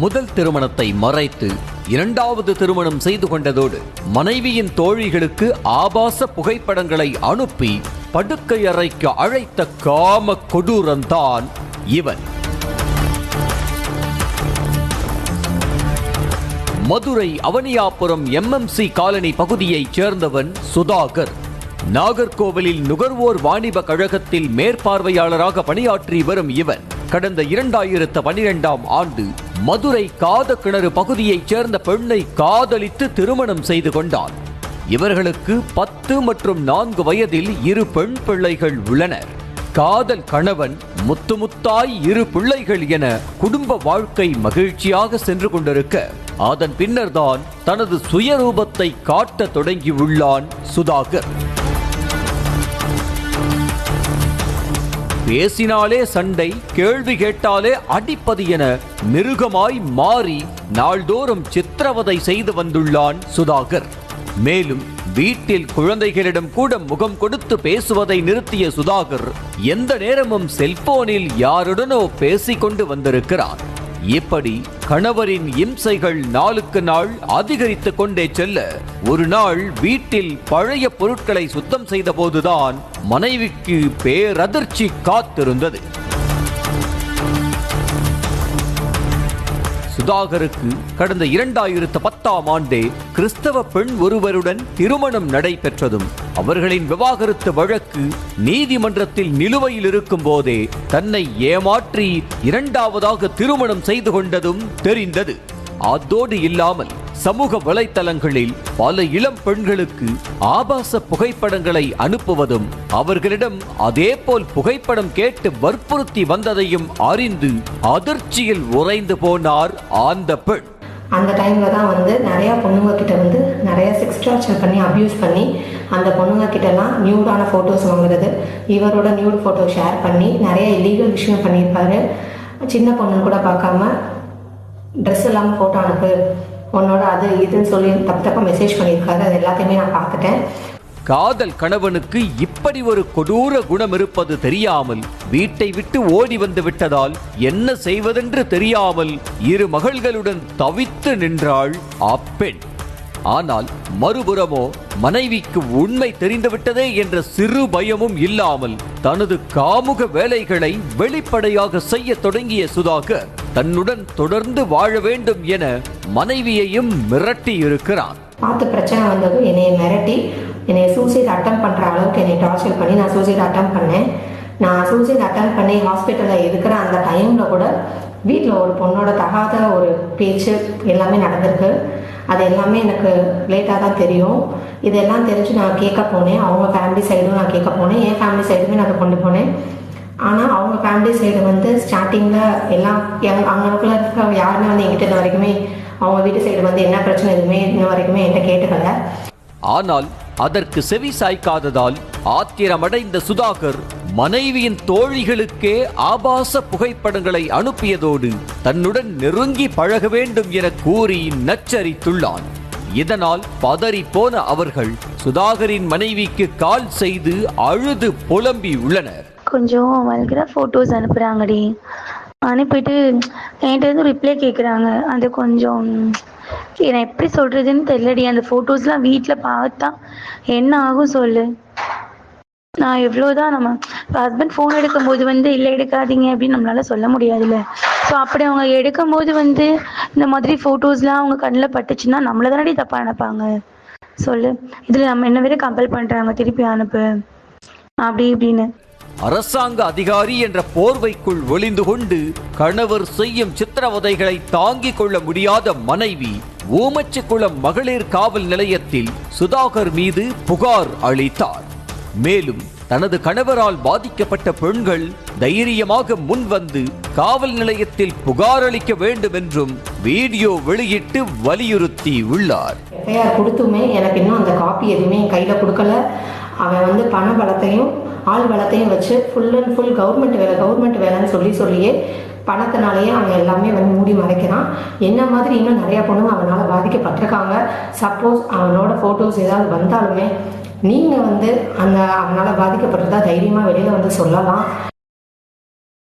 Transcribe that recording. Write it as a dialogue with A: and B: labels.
A: முதல் திருமணத்தை மறைத்து இரண்டாவது திருமணம் செய்து கொண்டதோடு மனைவியின் தோழிகளுக்கு ஆபாச புகைப்படங்களை அனுப்பி படுக்கை அறைக்கு அழைத்த காம கொடூரன்தான் இவன். மதுரை அவனியாபுரம் MMC காலனி பகுதியைச் சேர்ந்தவன் சுதாகர். நாகர்கோவிலில் நுகர்வோர் வாணிப கழகத்தில் மேற்பார்வையாளராக பணியாற்றி வரும் இவன் கடந்த 2012ஆம் ஆண்டு மதுரை காதக்கிணறு பகுதியைச் சேர்ந்த பெண்ணை காதலித்து திருமணம் செய்து கொண்டான். இவர்களுக்கு 10 மற்றும் 4 வயதில் 2 பெண் பிள்ளைகள் உள்ளனர். காதல் கணவன் முத்தாய் 2 பிள்ளைகள் என குடும்ப வாழ்க்கை மகிழ்ச்சியாக சென்று கொண்டிருக்க அதன் பின்னர்தான் தனது சுயரூபத்தை காட்ட தொடங்கியுள்ளான் சுதாகர். பேசினாலே சண்டை, கேள்வி கேட்டாலே அடிப்பது என மிருகமாய் மாறி நாள்தோறும் சித்திரவதை செய்து வந்துள்ளான் சுதாகர். மேலும் வீட்டில் குழந்தைகளிடம் கூட முகம் கொடுத்து பேசுவதை நிறுத்திய சுதாகர் எந்த நேரமும் செல்போனில் யாருடனோ பேசிக்கொண்டு வந்திருக்கிறான். இப்படி கணவரின் இம்சைகள் நாளுக்கு நாள் அதிகரித்துக் கொண்டே செல்ல ஒரு நாள் வீட்டில் பழைய பொருட்களை சுத்தம் செய்த போதுதான் மனைவிக்கு பேரதிர்ச்சி காத்திருந்தது. சுதாகருக்கு கடந்த 2010ஆம் ஆண்டே கிறிஸ்தவ பெண் ஒருவருடன் திருமணம் நடைபெற்றதும் அவர்களின் விவாகரத்து வழக்கு நீதிமன்றத்தில் நிலுவையில் இருக்கும் போதே தன்னை ஏமாற்றி இரண்டாவதாக திருமணம் செய்து கொண்டதும் தெரிந்தது. அதோடு இல்லாமல் சமூக வலைத்தளங்களில் பல இளம் பெண்களுக்கு ஆபாச புகைப்படங்களை அனுப்புவதும் அவர்களிடம் அதேபோல் புகைப்படம் கேட்டு வற்புறுத்தி வந்ததையும் அறிந்து அதிர்ச்சியில் உறைந்து போனார் அந்த பெண்.
B: அந்த டைமில் தான் நிறையா பொண்ணுங்க கிட்ட நிறையா செக்ஸ் டார்ச்சர் பண்ணி அப்யூஸ் பண்ணி அந்த பொண்ணுங்க கிட்டலாம் நியூடான ஃபோட்டோஸ் வாங்குறது, இவரோட நியூட் ஃபோட்டோ ஷேர் பண்ணி நிறைய இல்லீகல் விஷயம் பண்ணியிருப்பாரு. சின்ன பொண்ணு கூட பார்க்காம ட்ரெஸ் இல்லாமல் ஃபோட்டோ அனுப்பு, உன்னோட அது இதுன்னு சொல்லி தப்பாக மெசேஜ் பண்ணியிருக்காரு. அது எல்லாத்தையுமே நான் பார்த்துட்டேன்.
A: காதல் கணவனுக்கு இப்படி ஒரு கொடூர குணம் இருப்பது தெரியாமல் வீட்டை விட்டு ஓடி வந்து விட்டதால் என்ன செய்வதென்று தெரியாமல் 2 மகள்களுடன் தவித்து நின்றாள் அப்பெண். ஆனால் மறுபுறமோ மனைவிக்கு உண்மை தெரிந்துவிட்டதே என்ற சிறு பயமும் இல்லாமல் தனது காமுக வேலைகளை வெளிப்படையாக செய்ய தொடங்கிய சுதாகர் தன்னுடன் தொடர்ந்து வாழ வேண்டும் என மனைவியையும் மிரட்டி இருக்கிறான்.
B: பார்த்து பிரச்சனை வந்ததும் என்னை மிரட்டி என்னை சூசைட் அட்டம் பண்ணுற அளவுக்கு என்னை டார்ச்சர் பண்ணி நான் சூசைட் அட்டம் பண்ணேன். நான் சூசைட் அட்டம் பண்ணி ஹாஸ்பிட்டலில் இருக்கிற அந்த டைமில் கூட வீட்டில் ஒரு பொண்ணோட தகாத ஒரு பேச்சு எல்லாமே நடந்திருக்கு. அது எல்லாமே எனக்கு லேட்டாக தான் தெரியும். இதெல்லாம் தெரிஞ்சு நான் கேட்க போனேன். அவங்க ஃபேமிலி சைடும் நான் கேட்க போனேன், என் ஃபேமிலி சைடுமே நான் கொண்டு போனேன். ஆனால் அவங்க ஃபேமிலி சைடு ஸ்டார்டிங்கில் எல்லாம் அவங்களுக்குள்ள இருக்க யாருமே என்கிட்ட இன்ன வரைக்குமே அவங்க வீட்டு சைடு என்ன பிரச்சனை எதுவுமே இன்ன வரைக்குமே என்கிட்ட கேட்டுக்கல.
A: ஆனால் அதற்கு செவி சாய்க்காததால் ஆத்திரமடைந்த சுதாகர் மனைவியின் தோழிகளுக்கே ஆபாச புகைப்படங்களை அனுப்பியதோடு தன்னுடன் நெருங்கி பழக வேண்டும் என கூறி நச்சரித்துள்ளான். இதனால் பதறி போன அவர்கள் சுதாகரின் மனைவிக்கு கால் செய்து அழுது புலம்பி உள்ளனர்.
C: கொஞ்சம் வல்கரா ஃபோட்டோஸ் அனுப்புகிறாங்கடி, அனுப்பிட்டு என்கிட்ட ரிப்ளை கேட்குறாங்க. அது கொஞ்சம் நான் எப்படி சொல்கிறதுன்னு தெரியலடி. அந்த ஃபோட்டோஸ்லாம் வீட்டில் பார்த்தா என்ன ஆகும் சொல்லு. நான் எவ்வளோதான் நம்ம ஹஸ்பண்ட் ஃபோன் எடுக்கும்போது இல்லை எடுக்காதீங்க அப்படின்னு நம்மளால சொல்ல முடியாதுல்ல. ஸோ அப்படி அவங்க எடுக்கும்போது இந்த மாதிரி ஃபோட்டோஸ்லாம் அவங்க கண்ணில் பட்டுச்சுன்னா நம்மளை தானடி தப்பாக நினைப்பாங்க சொல்லு. இதில் நம்ம என்ன வேற கம்பல் பண்ணுறாங்க திருப்பி அனுப்பு அப்படி இப்படின்னு.
A: அரசாங்க அதிகாரி என்ற போர்வைக்குள் ஒளிந்து கொண்டு கணவர் செய்யும் சித்திரவதைகளை தாங்கிக் கொள்ள முடியாத மனைவி ஊமச்சிக்குளம் மகளிர் காவல் நிலையத்தில் சுதாகர் மீது புகார் அளித்தார். மேலும் தனது கணவரால் பாதிக்கப்பட்ட பெண்கள் தைரியமாக முன்வந்து காவல் நிலையத்தில் புகார் அளிக்க வேண்டும் என்றும் வீடியோ வெளியிட்டு வலியுறுத்தி உள்ளார்.
B: கொடுத்துமே எனக்கு இன்னும் அந்த காப்பி எதுவுமே என் கையில் கொடுக்கல. அவன் பண பலத்தையும் ஆள் பலத்தையும் வச்சு ஃபுல் அண்ட் ஃபுல் கவர்மெண்ட் வேலைன்னு சொல்லியே பணத்தினாலேயே அவன் எல்லாமே மூடி மறைக்கிறான். என்ன மாதிரி இன்னும் நிறையா பொண்ணுங்க அவனால் பாதிக்கப்பட்டிருக்காங்க. சப்போஸ் அவனோட ஃபோட்டோஸ் ஏதாவது வந்தாலுமே நீங்கள் அவனால் பாதிக்கப்பட்டிருந்தா தைரியமாக வெளியில் சொல்லலாம்.